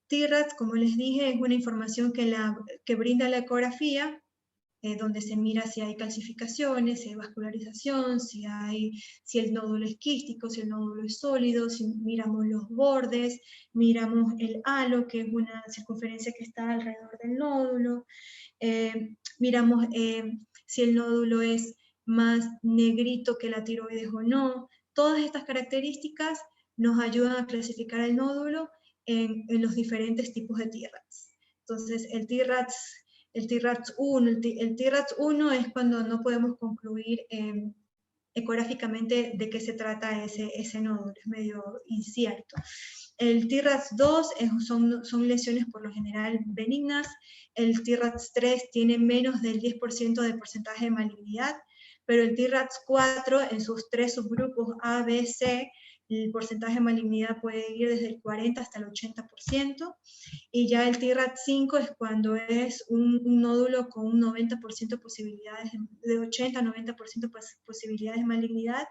A: TIRATS, como les dije, es una información que brinda la ecografía, donde se mira si hay calcificaciones, si hay vascularización, si el nódulo es quístico, si el nódulo es sólido, si miramos los bordes, miramos el halo, que es una circunferencia que está alrededor del nódulo, miramos si el nódulo es más negrito que la tiroides o no. Todas estas características nos ayudan a clasificar el nódulo en los diferentes tipos de TIRATS. Entonces, el TIRATS 1 es cuando no podemos concluir ecográficamente de qué se trata ese nódulo, es medio incierto. El TIRATS 2 son lesiones por lo general benignas. El TIRATS 3 tiene menos del 10% de porcentaje de malignidad, pero el TIRATS 4 en sus 3 subgrupos A, B, C, el porcentaje de malignidad puede ir desde el 40 hasta el 80%, y ya el TIRAT 5 es cuando es un nódulo con un 90% posibilidades, de 80 a 90% posibilidades de malignidad,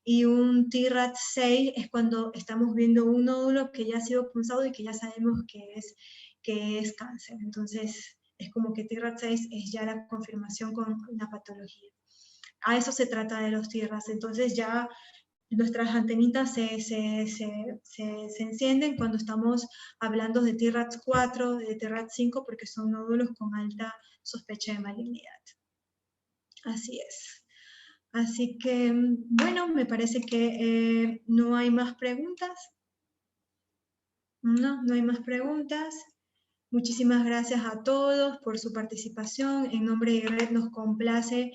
A: y un TIRAT 6 es cuando estamos viendo un nódulo que ya ha sido punzado y que ya sabemos que es cáncer. Entonces, es como que TIRAT 6 es ya la confirmación con la patología. A eso se trata de los TIRATs. Entonces ya nuestras antenitas se encienden cuando estamos hablando de TIRATS 4, de TIRATS 5, porque son nódulos con alta sospecha de malignidad. Así es. Así que, bueno, me parece que no hay más preguntas. No hay más preguntas. Muchísimas gracias a todos por su participación. En nombre de Red nos complace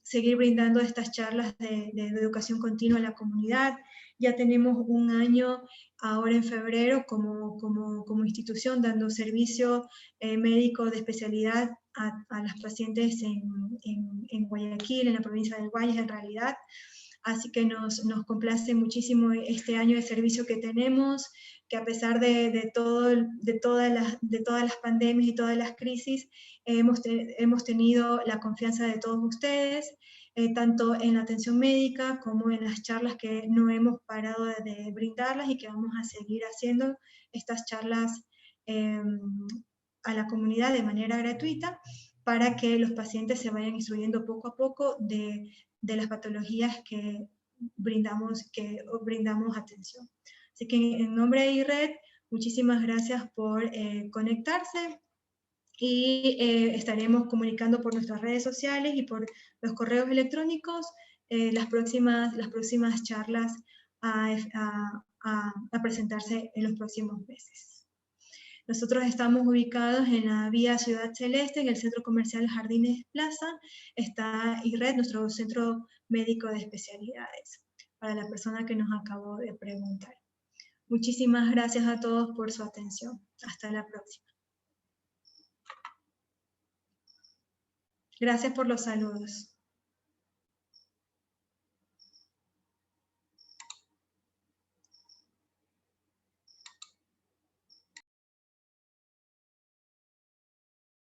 A: seguir brindando estas charlas de educación continua a la comunidad. Ya tenemos un año ahora en febrero como institución dando servicio médico de especialidad a las pacientes en Guayaquil, en la provincia del Guayas en realidad. así que nos complace muchísimo este año de servicio que tenemos, que a pesar de todas las pandemias y todas las crisis, hemos tenido la confianza de todos ustedes, tanto en la atención médica como en las charlas que no hemos parado de brindarlas y que vamos a seguir haciendo estas charlas a la comunidad de manera gratuita para que los pacientes se vayan instruyendo poco a poco de las patologías que brindamos atención. Así que en nombre de IRED, muchísimas gracias por conectarse y estaremos comunicando por nuestras redes sociales y por los correos electrónicos las próximas charlas a presentarse en los próximos meses. Nosotros estamos ubicados en la vía Ciudad Celeste, en el Centro Comercial Jardines Plaza. Está IRED, nuestro centro médico de especialidades, para la persona que nos acabó de preguntar. Muchísimas gracias a todos por su atención. Hasta la próxima. Gracias por los saludos.